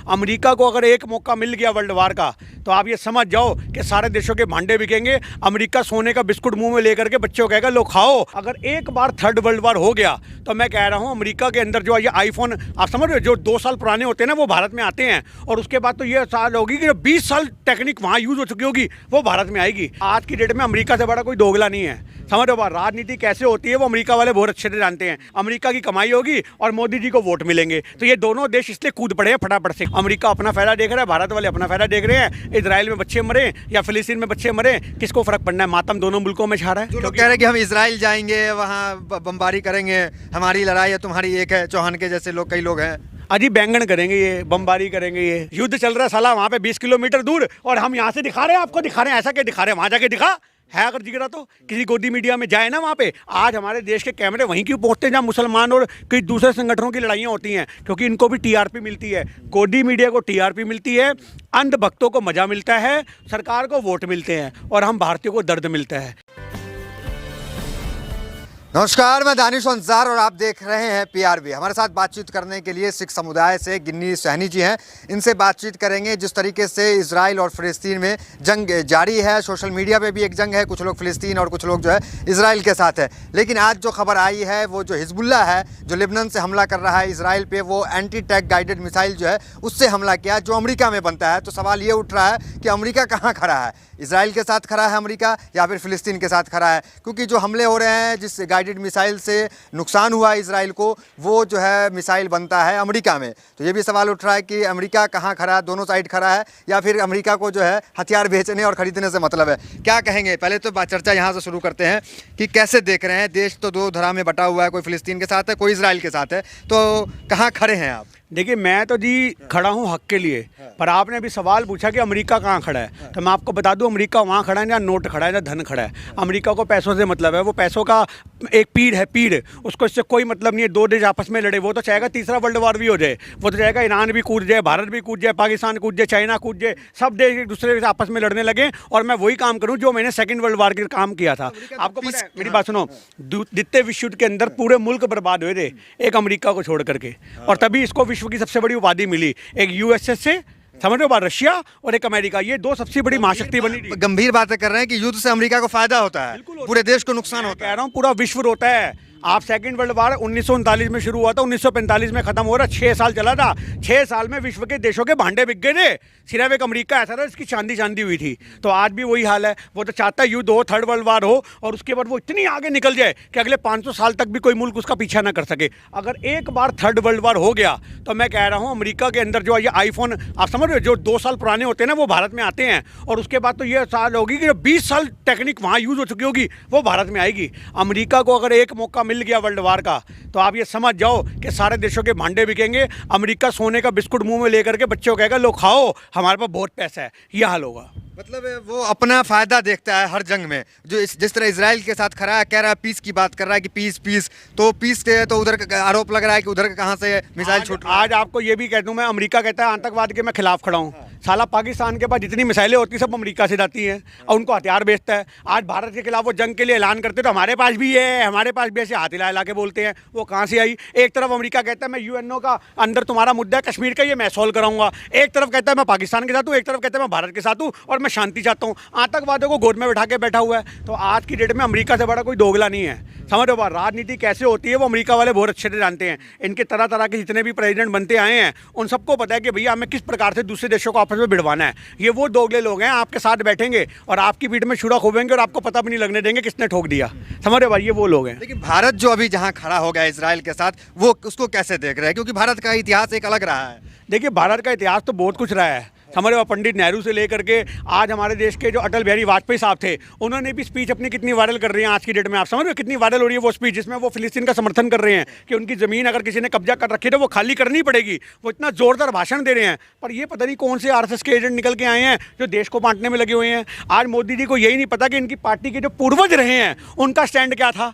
America को अगर एक मौका मिल गया वर्ल्ड वार का, तो आप ये समझ जाओ कि सारे देशों के भांडे बिकेंगे। अमेरिका सोने का बिस्कुट मुंह में लेकर के बच्चों को कहेगा लो खाओ। अगर एक बार थर्ड वर्ल्ड वार हो गया तो मैं कह रहा हूँ अमेरिका के अंदर जो ये आईफोन आप समझ रहे हो, जो 2 साल पुराने होते हैं ना, वो भारत में आते हैं। और उसके बाद तो ये साल होगी कि 20 साल टेक्निक वहाँ यूज हो चुकी होगी, वो भारत में आएगी। आज की डेट में अमेरिका से बड़ा कोई दोगला नहीं है। समझ रहे हो, राजनीति कैसे होती है वो अमेरिका वाले बहुत अच्छे से जानते हैं। अमेरिका की कमाई होगी और मोदी जी को वोट मिलेंगे, तो ये दोनों देश इसलिए कूद पड़े हैं फटाफट से। अमेरिका अपना फायदा देख रहा है, भारत वाले अपना फायदा देख रहे हैं। इजराइल में बच्चे मरे या फिलिस्तीन में बच्चे मरे, किसको फर्क पड़ना है? मातम दोनों मुल्कों में छा रहा है। जो लोग कह रहे हैं कि हम इजराइल जाएंगे, वहाँ बमबारी करेंगे, हमारी लड़ाई है तुम्हारी एक है, चौहान के जैसे लोग कई लोग हैं। अजी बैंगन करेंगे, ये बमबारी करेंगे, ये युद्ध चल रहा है साला वहाँ पे 20 किलोमीटर दूर, और हम यहाँ से दिखा रहे हैं, आपको दिखा रहे हैं। ऐसा क्या दिखा रहे हैं? वहाँ जाके दिखा है अगर जिगरा तो किसी गोदी मीडिया में जाए ना वहाँ पे। आज हमारे देश के कैमरे वहीं क्यों पहुँचते हैं जहाँ मुसलमान और कई दूसरे संगठनों की लड़ाइयाँ होती हैं? क्योंकि इनको भी टीआरपी मिलती है, गोदी मीडिया को टीआरपी मिलती है, अंध भक्तों को मजा मिलता है, सरकार को वोट मिलते हैं, और हम भारतीयों को दर्द मिलता है। नमस्कार, मैं दानिश अंसार और आप देख रहे हैं पीआरबी। हमारे साथ बातचीत करने के लिए सिख समुदाय से गिन्नी सहनी जी हैं। इनसे बातचीत करेंगे जिस तरीके से इजराइल और फ़िलिस्तीन में जंग जारी है। सोशल मीडिया पे भी एक जंग है, कुछ लोग फ़िलिस्तीन और कुछ लोग जो है इजराइल के साथ है। लेकिन आज जो खबर आई है वो जो हिजबुल्लाह है जो लेबनान से हमला कर रहा है इजराइल पे, वो एंटी टैंक गाइडेड मिसाइल जो है उससे हमला किया जो अमेरिका में बनता है। तो सवाल ये उठ रहा है कि अमेरिका कहाँ खड़ा है? इजराइल के साथ खड़ा है अमेरिका या फिर फ़िलिस्तीन के साथ खड़ा है? क्योंकि जो हमले हो रहे हैं, जिस गाइडेड मिसाइल से नुकसान हुआ है इजराइल को, वो जो है मिसाइल बनता है अमेरिका में। तो ये भी सवाल उठ रहा है कि अमेरिका कहाँ खड़ा है, दोनों साइड खड़ा है, या फिर अमेरिका को जो है हथियार बेचने और ख़रीदने से मतलब है? क्या कहेंगे? पहले तो चर्चा यहाँ से शुरू करते हैं कि कैसे देख रहे हैं? देश तो दो धड़ा में बटा हुआ है, कोई फ़िलिस्तीन के साथ है, कोई इजराइल के साथ है, तो कहाँ खड़े हैं आप? देखिए, मैं तो जी खड़ा हूँ हक के लिए, पर आपने अभी सवाल पूछा कि अमेरिका कहाँ खड़ा है, तो मैं आपको बता दूँ अमेरिका वहाँ खड़ा है जहाँ नोट खड़ा है, जहाँ धन खड़ा है। अमेरिका को पैसों से मतलब है, वो पैसों का एक पीड़ है, पीड़, उसको इससे कोई मतलब नहीं है। 2 देश आपस में लड़े, वो तो चाहेगा तीसरा वर्ल्ड वार भी हो जाए, वो तो चाहेगा ईरान भी कूद जाए, भारत भी कूद जाए, पाकिस्तान कूद जाए, चाइना कूद जाए, सब देश एक दूसरे से आपस में लड़ने लगे, और मैं वही काम करूँ जो मैंने सेकेंड वर्ल्ड वार के काम किया था। आपको पता है, मेरी बात सुनो, द्वितीय विश्व युद्ध के अंदर पूरे मुल्क बर्बाद हुए थे एक अमेरिका को छोड़ करके, और तभी इसको विश्व की सबसे बड़ी उपाधि मिली, एक यूएसएस से, समझ रहे हो, रशिया और एक अमेरिका, ये 2 सबसे बड़ी महाशक्ति बनी थी। गंभीर बातें कर रहे हैं कि युद्ध से अमेरिका को फायदा होता है, पूरे देश को नुकसान होता है। कह रहा हूँ पूरा विश्व रोता है। आप सेकंड वर्ल्ड वार 1939 में शुरू हुआ था, 1945 में खत्म हो रहा, 6 साल चला था। 6 साल में विश्व के देशों के भांडे बिक गए थे, सिर्फ एक अमेरिका ऐसा था इसकी चांदी हुई थी। तो आज भी वही हाल है, वो तो चाहता है युद्ध हो, थर्ड वर्ल्ड वार हो, और उसके बाद वो इतनी आगे निकल जाए कि अगले 500 साल तक भी कोई मुल्क उसका पीछा ना कर सके। अगर एक बार थर्ड वर्ल्ड वार हो गया तो मैं कह रहा हूँ अमेरिका के अंदर जो ये आईफोन आप समझ रहे हो, जो 2 साल पुराने होते हैं ना, वो भारत में आते हैं, और उसके बाद तो ये साल होगी कि 20 साल टेक्निक वहाँ यूज हो चुकी होगी, वो भारत में आएगी। अमेरिका को अगर एक मौका मिल गया वर्ल्ड वार का, तो आप ये समझ जाओ कि सारे देशों के भांडे बिकेंगे। अमेरिका सोने का बिस्कुट मुंह में लेकर के बच्चों को कहेगा लो खाओ, हमारे पास बहुत पैसा है, यह हाल होगा। मतलब वो अपना फायदा देखता है हर जंग में। जो जिस तरह इजराइल के साथ खड़ा है, कह रहा है पीस की बात कर रहा है कि पीस, तो पीस के तो उधर का आरोप लग रहा है कि उधर कहाँ से मिसाइल छूट रहा है। आज आपको ये भी कह दूं मैं, अमेरिका कहता है आतंकवाद के मैं खिलाफ खड़ा हूँ। साला पाकिस्तान के पास जितनी मिसाइलें होती सब अमेरिका से जाती हैं, और उनको हथियार बेचता है। आज भारत के खिलाफ वो जंग के लिए ऐलान करते तो हमारे पास भी है, हमारे पास भी, ऐसे हाथ हिला के बोलते हैं। वो कहाँ से आई? एक तरफ अमेरिका कहता है मैं यूएनओ का अंदर तुम्हारा मुद्दा है कश्मीर का, ये मैं सॉल्व कराऊंगा, एक तरफ कहता है मैं पाकिस्तान के साथ हूँ, एक तरफ कहता है मैं भारत के साथ हूँ और मैं शांति चाहता हूँ। आतंकवादियों को गोद में बैठा के बैठा हुआ है। तो आज की डेट में अमेरिका से बड़ा कोई दोगला नहीं है। समझ रहे हो, राजनीति कैसे होती है वो अमेरिका वाले बहुत अच्छे से जानते हैं। इनके तरह तरह के जितने भी प्रेसिडेंट बनते आए हैं, उन सबको पता है कि भैया हमें किस प्रकार से दूसरे देशों को आपस में भिड़वाना है। ये वो दोगले लोग हैं, आपके साथ बैठेंगे और आपकी पीठ में छुरा खोबेंगे और आपको पता भी नहीं लगने देंगे किसने ठोक दिया। समझ रहे भाई, ये वो लोग हैं। लेकिन भारत जो अभी जहाँ खड़ा हो गया इजराइल के साथ, वो उसको कैसे देख रहे हैं? क्योंकि भारत का इतिहास एक अलग रहा है। देखिए, भारत का इतिहास तो बहुत कुछ रहा है। समझ रहे हो, पंडित नेहरू से लेकर के आज हमारे देश के जो अटल बिहारी वाजपेयी साहब थे, उन्होंने भी स्पीच अपनी कितनी वायरल कर रही है आज की डेट में। आप समझ रहे हो कितनी वायरल हो रही है वो स्पीच, जिसमें वो फिलिस्तीन का समर्थन कर रहे हैं कि उनकी ज़मीन अगर किसी ने कब्जा कर रखी है तो वो खाली करनी पड़ेगी। वो इतना जोरदार भाषण दे रहे हैं, पर ये पता नहीं कौन से आरएसएस के एजेंट निकल के आए हैं जो देश को बांटने में लगे हुए हैं। आज मोदी जी को यही नहीं पता कि इनकी पार्टी के जो पूर्वज रहे हैं उनका स्टैंड क्या था।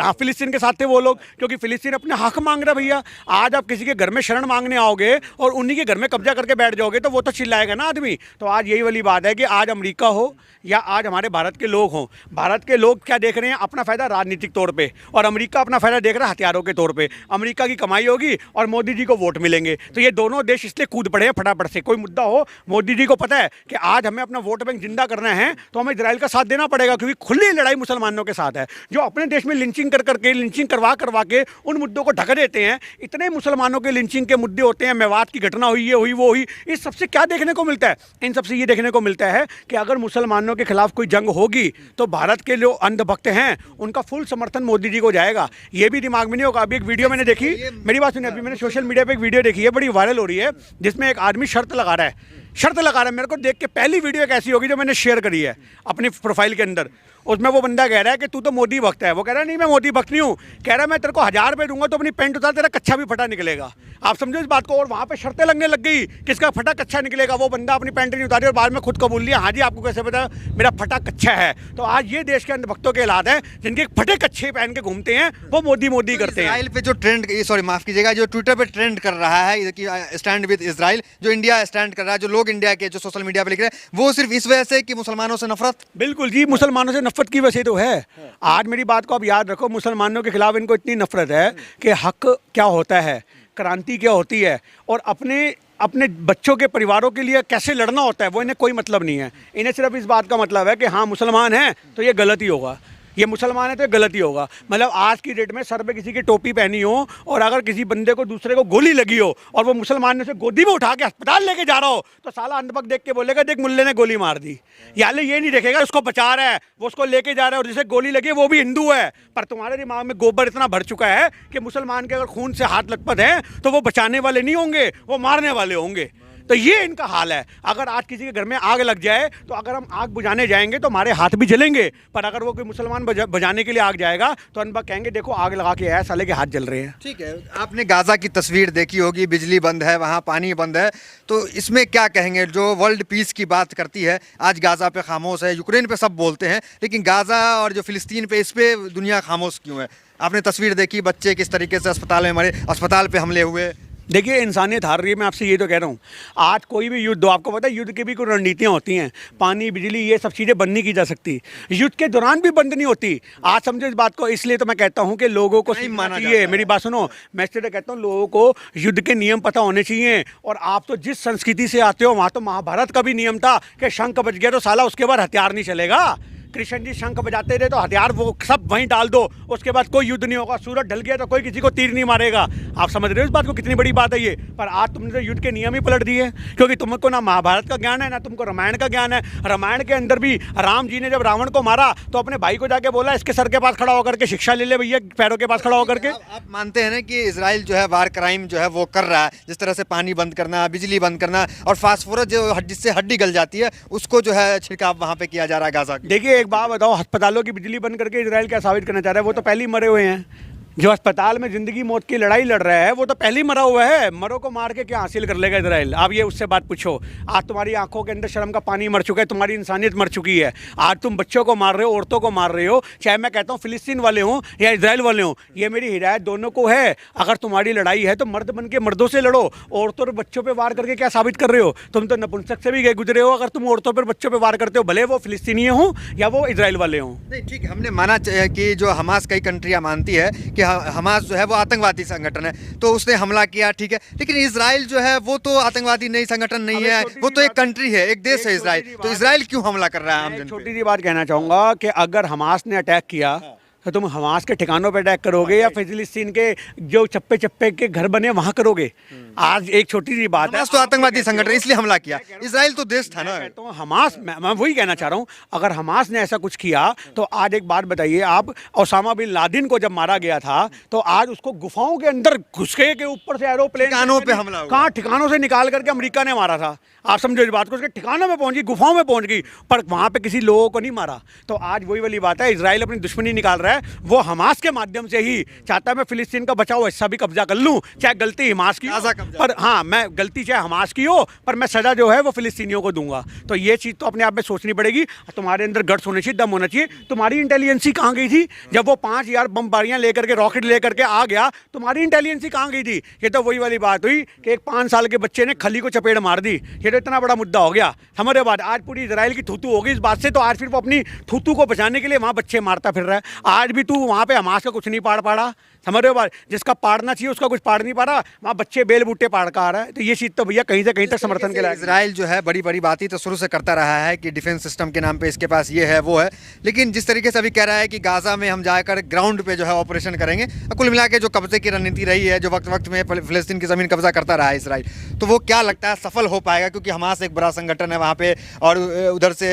हाँ, फिलिस्तीन के साथ थे वो लोग, क्योंकि फिलिस्तीन अपने हक मांग रहा भैया। आज आप किसी के घर में शरण मांगने आओगे और उन्हीं के घर में कब्जा करके बैठ जाओगे तो वो वो तो चिल्लाएगा ना आदमी। तो आज यही वाली बात है कि आज अमेरिका हो या आज हमारे भारत के लोग हों, भारत के लोग क्या देख रहे हैं? अपना फ़ायदा राजनीतिक तौर पे, और अमेरिका अपना फ़ायदा देख रहा है हथियारों के तौर पे। अमेरिका की कमाई होगी और मोदी जी को वोट मिलेंगे, तो ये दोनों देश इसलिए कूद पड़े हैं फटाफट से। कोई मुद्दा हो, मोदी जी को पता है कि आज हमें अपना वोट बैंक जिंदा करना है तो हमें इजराइल का साथ देना पड़ेगा, क्योंकि खुली लड़ाई मुसलमानों के साथ है। जो अपने देश में लिंचिंग करके लिंचिंग करवा के उन मुद्दों को ढक देते हैं। इतने मुसलमानों के लिंचिंग के मुद्दे होते हैं, मेवात की घटना हुई, ये हुई, वो हुई। इस सबसे क्या देखने को मिलता है? इन सबसे ये देखने को मिलता है कि अगर मुसलमानों के खिलाफ कोई जंग होगी तो भारत के जो अंधभक्त हैं उनका फुल समर्थन मोदी जी को जाएगा। ये भी दिमाग में नहीं होगा। अभी एक वीडियो मैंने देखी, मेरी बात सुनिए, अभी मैंने सोशल मीडिया पे एक वीडियो देखी है, बड़ी वायरल हो रही है, जिसमें एक आदमी शर्त लगा रहा है। मेरे को देख के पहली वीडियो एक ऐसी होगी जो मैंने शेयर करी है अपनी प्रोफाइल के अंदर। उसमें वो बंदा कह रहा है कि तू तो मोदी भक्त है। वो कह रहा है नहीं, मैं मोदी भक्त नहीं हूँ। कह रहा है मैं तेरे को 1000 रुपये दूंगा तो अपनी पेंट उतार, तेरा कच्चा भी फटा निकलेगा। आप समझो इस बात को। और वहाँ पे शर्तें लगने लग गई, किसका फटा कच्चा निकलेगा। वो बंदा अपनी पेंट नहीं उतारी और बाद में खुद कबूल लिया, हाँ जी आपको कैसे पता मेरा फटा कच्चा है। तो आज ये देश के अंधभक्तों के हालात हैं, जिनके फटे कच्चे पहन के घूमते हैं, वो मोदी करते हैं। इजराइल पे जो ट्रेंड, सॉरी माफ कीजिएगा, जो ट्विटर पे ट्रेंड कर रहा है कि स्टैंड विद इजराइल, जो इंडिया स्टैंड कर रहा है, जो लोग इंडिया के जो सोशल मीडिया पे लिख रहे हैं, वो सिर्फ इस वजह से कि मुसलमानों से नफरत। बिल्कुल जी, मुसलमानों से नफरत की वजह तो है। आज मेरी बात को आप याद रखो, मुसलमानों के खिलाफ इनको इतनी नफरत है कि हक क्या होता है, क्रांति क्या होती है, और अपने बच्चों के परिवारों के लिए कैसे लड़ना होता है, वो इन्हें कोई मतलब नहीं है। इन्हें सिर्फ इस बात का मतलब है कि हाँ मुसलमान हैं तो ये गलत ही होगा, ये मुसलमान है तो गलत ही होगा। मतलब आज की डेट में सर पे किसी की टोपी पहनी हो और अगर किसी बंदे को दूसरे को गोली लगी हो और वो मुसलमान ने उसे गोदी में उठा के अस्पताल लेके जा रहा हो, तो साला अंधभक्त देख के बोलेगा देख मुल्ले ने गोली मार दी। यानी ये नहीं देखेगा उसको बचा रहा है, वो उसको लेके जा रहा है और जिसे गोली लगी वो भी हिंदू है। पर तुम्हारे दिमाग में गोबर इतना भर चुका है कि मुसलमान के अगर खून से हाथ लथपथ हैं तो वो बचाने वाले नहीं होंगे, वो मारने वाले होंगे। तो ये इनका हाल है। अगर आज किसी के घर में आग लग जाए तो अगर हम आग बुझाने जाएंगे तो हमारे हाथ भी जलेंगे, पर अगर वो कोई मुसलमान बुझाने के लिए आग जाएगा तो अनबा कहेंगे देखो आग लगा के आया, साले के हाथ जल रहे हैं। ठीक है, आपने गाजा की तस्वीर देखी होगी, बिजली बंद है, वहाँ पानी बंद है, तो इसमें क्या कहेंगे? जो वर्ल्ड पीस की बात करती है आज गाजा पे खामोश है, यूक्रेन पे सब बोलते हैं, लेकिन गाजा और जो फिलिस्तीन पे, इस पे दुनिया खामोश क्यों है? आपने तस्वीर देखी, बच्चे किस तरीके से अस्पताल में मरे, अस्पताल पे हमले हुए। देखिए इंसानियत हार रही है। मैं आपसे ये तो कह रहा हूँ, आज कोई भी युद्ध हो, आपको पता है युद्ध की भी कोई रणनीतियाँ होती हैं, पानी बिजली ये सब चीज़ें बंद नहीं की जा सकती, युद्ध के दौरान भी बंद नहीं होती। आज समझो इस बात को। इसलिए तो मैं कहता हूँ कि लोगों को सीखना चाहिए। मेरी बात सुनो, मैं इसलिए कहता हूँ लोगों को युद्ध के नियम पता होने चाहिए। और आप तो जिस संस्कृति से आते हो वहाँ तो महाभारत का भी नियम था कि शंख बज गया तो साला उसके बाद हथियार नहीं चलेगा। कृष्ण जी शंख बजाते रहे तो हथियार वो सब वहीं डाल दो, उसके बाद कोई युद्ध नहीं होगा। सूरज ढल गया तो कोई किसी को तीर नहीं मारेगा। आप समझ रहे हो इस बात को, कितनी बड़ी बात है ये। पर आज तुमने तो युद्ध के नियम ही पलट दिए, क्योंकि तुमको ना महाभारत का ज्ञान है ना तुमको रामायण का ज्ञान है। रामायण के अंदर भी राम जी ने जब रावण को मारा तो अपने भाई को जाके बोला इसके सर के पास खड़ा होकर के शिक्षा ले ले भैया, पैरों के पास खड़ा होकर के। आप मानते हैं ना कि इजराइल जो है वार क्राइम जो है वो कर रहा है, जिस तरह से पानी बंद करना, बिजली बंद करना और फास्फोरस जो जिससे हड्डी गल जाती है उसको जो है छिड़काव वहाँ पे किया जा रहा है गाजा। देखिए एक बात बताओ, अस्पतालों की बिजली बंद करके इजराइल क्या साबित करना चाह रहा है? वो तो पहले ही मरे हुए हैं। जो अस्पताल में जिंदगी मौत की लड़ाई लड़ रहा है वो तो पहले ही मरा हुआ है। मरो को मार के क्या हासिल कर लेगा इजराइल? आप ये उससे बात पूछो। आज तुम्हारी आंखों के अंदर शर्म का पानी मर चुका है, तुम्हारी इंसानियत मर चुकी है। आज तुम बच्चों को मार रहे हो, औरतों को मार रहे हो, चाहे मैं कहता हूँ फिलिस्तीन वाले हों या इजराइल वाले हों। ये मेरी हिदायत दोनों को है, अगर तुम्हारी लड़ाई है तो मर्द बन के मर्दों से लड़ो। औरतों और बच्चों पर वार करके क्या साबित कर रहे हो? तुम तो नपुंसक से भी गए गुजरे हो अगर तुम औरतों पर बच्चों पर वार करते हो, भले वो फिलिस्तीनी हों या वो इजराइल वाले हों। नहीं ठीक है, हमने माना कि जो हमास कई कंट्रियाँ मानती है कि हमास जो है वो आतंकवादी संगठन है, तो उसने हमला किया, ठीक है, लेकिन इजराइल जो है वो तो आतंकवादी नहीं संगठन नहीं है, वो तो एक कंट्री है, एक देश है इजराइल। तो इजराइल क्यों हमला कर रहा है आम जन पे? छोटी सी बात कहना चाहूँगा कि अगर हमास ने अटैक किया तो तुम हमास के ठिकानों पे अटैक करोगे या फिलिस्तीन के जो चप्पे चप्पे के घर बने वहाँ करोगे? आज एक छोटी सी बात है, तो आतंकवादी संगठन इसलिए हमला किया, इजराइल तो देश था ना। तो हमास, मैं वही कहना चाह रहा हूँ, अगर हमास ने ऐसा कुछ किया तो आज एक बात बताइए आप, ओसामा बिन लादेन को जब मारा गया था तो आज उसको गुफाओं के अंदर घुसके के ऊपर से एरोप्लेन ठिकानों पे हमला हुआ, कहाँ ठिकानों से निकाल करके अमेरिका ने मारा था। आप समझो इस बात को, उसके ठिकानों में पहुंच गई, गुफाओं में पहुंच गई, पर वहां पे किसी लोगों को नहीं मारा। तो आज वही वाली बात है, इजराइल अपनी दुश्मनी निकाल रहा है, वो हमास के माध्यम से ही चाहता है मैं फिलिस्तीन का बचा हुआ हिस्सा भी कब्जा कर लूं, चाहे गलती हमास की, पर हाँ, मैं गलती चाहे हमास की हो, पर मैं सजा जो है वो फिलिस्तीनियों को दूंगा। तो ये चीज़ तो अपने आप में सोचनी पड़ेगी। तुम्हारे अंदर गट्स होने चाहिए, दम होना चाहिए। तुम्हारी इंटेलिजेंसी कहाँ गई थी जब वो 5 यार बमबारियां लेकर के, रॉकेट लेकर के आ गया? तुम्हारी इंटेलिजेंसी कहाँ गई थी? ये तो वही वाली बात हुई कि एक 5 साल के बच्चे ने खली को चपेट मार दी। ये तो इतना बड़ा मुद्दा हो गया। समझ रहे बात? आज पूरी इजराइल की थूतू होगी इस बात से। तो आज फिर वो अपनी थूतू को बचाने के लिए वहाँ बच्चे मारता फिर रहा है। आज भी तू वहाँ पे हमास का कुछ नहीं पाड़ पाड़ा। समझ रहे हो बात? जिसका पाड़ना चाहिए उसका कुछ पाड़ नहीं पा रहा, वहाँ बच्चे बेल बूटे पाड़ का आ रहा है। तो ये चीज़ तो भैया कहीं से कहीं तक समर्थन के लिए। इजराइल जो है बड़ी बड़ी बातें तो शुरू से करता रहा है कि डिफेंस सिस्टम के नाम पे इसके पास ये है वो है, लेकिन जिस तरीके से अभी कह रहा है कि गाजा में हम जाकर ग्राउंड पे जो है ऑपरेशन करेंगे, कुल मिला के जो कब्जे की रणनीति रही है, जो वक्त वक्त में फिलिस्तीन की ज़मीन कब्जा करता रहा है इसराइल, तो वो क्या लगता है सफल हो पाएगा? क्योंकि हमास एक बड़ा संगठन है वहाँ पे, और उधर से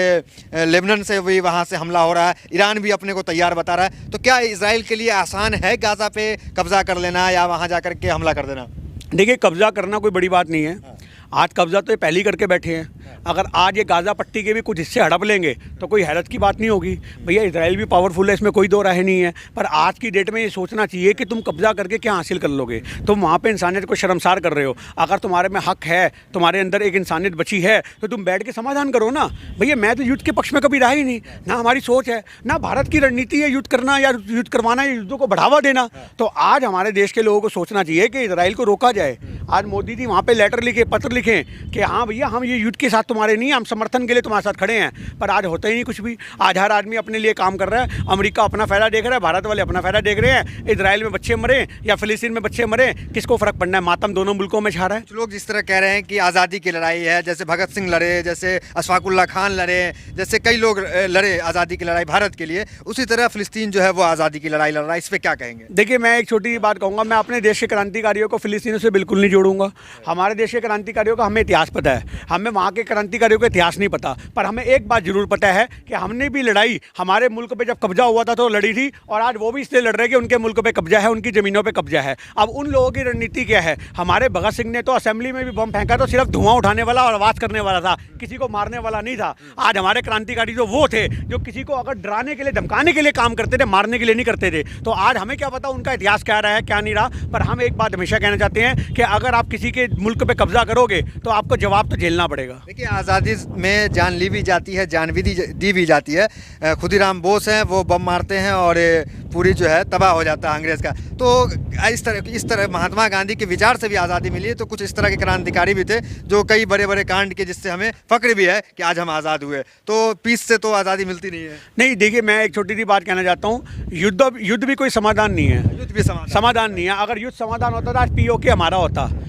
लेबनान से भी वहाँ से हमला हो रहा है, ईरान भी अपने को तैयार बता रहा है। तो क्या इसराइल के लिए आसान है गाजा पे कब्जा कर लेना या वहाँ जाकर के हमला कर देना? देखिए, कब्जा करना कोई बड़ी बात नहीं है। आज कब्जा तो ये पहले ही करके बैठे हैं। अगर आज ये गाज़ा पट्टी के भी कुछ हिस्से हड़प लेंगे तो कोई हैरत की बात नहीं होगी। भैया इजराइल भी पावरफुल है, इसमें कोई दो राय नहीं है। पर आज की डेट में ये सोचना चाहिए कि तुम कब्जा करके क्या हासिल कर लोगे। तुम वहाँ पे इंसानियत को शर्मसार कर रहे हो। अगर तुम्हारे में हक है, तुम्हारे अंदर एक इंसानियत बची है, तो तुम बैठ के समाधान करो ना। भैया मैं तो युद्ध के पक्ष में कभी रहा ही नहीं, ना हमारी सोच है, ना भारत की रणनीति है युद्ध करना या युद्ध करवाना या युद्धों को बढ़ावा देना। तो आज हमारे देश के लोगों को सोचना चाहिए कि इजराइल को रोका जाए। आज मोदी जी वहाँ पे लेटर लिखे, पत्र लिखें कि हाँ भैया हम ये युद्ध के साथ तुम्हारे नहीं, हम समर्थन के लिए तुम्हारे साथ खड़े हैं। पर आज होता ही नहीं कुछ भी। आज हर आदमी अपने लिए काम कर रहा है। अमेरिका अपना फ़ायदा देख रहा है, भारत वाले अपना फ़ायदा देख रहे हैं। इजराइल में बच्चे मरे या फिलिस्तीन में बच्चे मरे, किसको फ़र्क पड़ना है? मातम दोनों मुल्कों में छा रहा है। कुछ लोग जिस तरह कह रहे हैं कि आज़ादी की लड़ाई है, जैसे भगत सिंह लड़े, जैसे अशफाकुल्ला खान लड़े, जैसे कई लोग लड़े आज़ादी की लड़ाई भारत के लिए, उसी तरह फिलिस्तीन जो है वो आज़ादी की लड़ाई लड़ रहा है। इस पर क्या कहेंगे? देखिए, मैं एक छोटी सी बात कहूँगा। मैं अपने देश के क्रांतिकारियों को फिलिस्तीनों से बिल्कुल नहीं जोड़ूंगा। हमारे देश के क्रांतिकारियों का हमें इतिहास पता है, हमें वहाँ के क्रांतिकारियों का इतिहास नहीं पता। पर हमें एक बात जरूर पता है कि हमने भी लड़ाई हमारे मुल्क पे जब कब्जा हुआ था तो लड़ी थी, और आज वो भी इसलिए लड़ रहे हैं कि उनके मुल्क पे कब्जा है, उनकी ज़मीनों पे कब्जा है। अब उन लोगों की रणनीति क्या है? हमारे भगत सिंह ने तो असेंबली में भी बम फेंका तो सिर्फ धुआं उठाने वाला और आवाज़ करने वाला था, किसी को मारने वाला नहीं था। आज हमारे क्रांतिकारी जो वो थे जो किसी को अगर डराने के लिए, धमकाने के लिए काम करते थे, मारने के लिए नहीं करते थे। तो आज हमें क्या पता उनका इतिहास क्या रहा है, क्या नहीं रहा। पर हम एक बात हमेशा कहना चाहते हैं कि अगर आप किसी के मुल्क पे कब्जा करोगे तो आपको जवाब तो झेलना पड़ेगा। देखिए, आज़ादी में जान ली भी जाती है, जान भी दी भी जाती है। खुदीराम बोस हैं, वो बम मारते हैं और पूरी जो है तबाह हो जाता है अंग्रेज़ का। तो इस तरह महात्मा गांधी के विचार से भी आज़ादी मिली है। तो कुछ इस तरह के क्रांतिकारी भी थे जो कई बड़े बड़े कांड के, जिससे हमें फ़ख्र भी है कि आज हम आज़ाद हुए। तो पीस से तो आज़ादी मिलती नहीं है। नहीं, देखिए मैं एक छोटी सी बात कहना चाहता हूँ। युद्ध भी कोई समाधान नहीं है। युद्ध भी समाधान नहीं है। अगर युद्ध समाधान होता तो आज POK हमारा होता।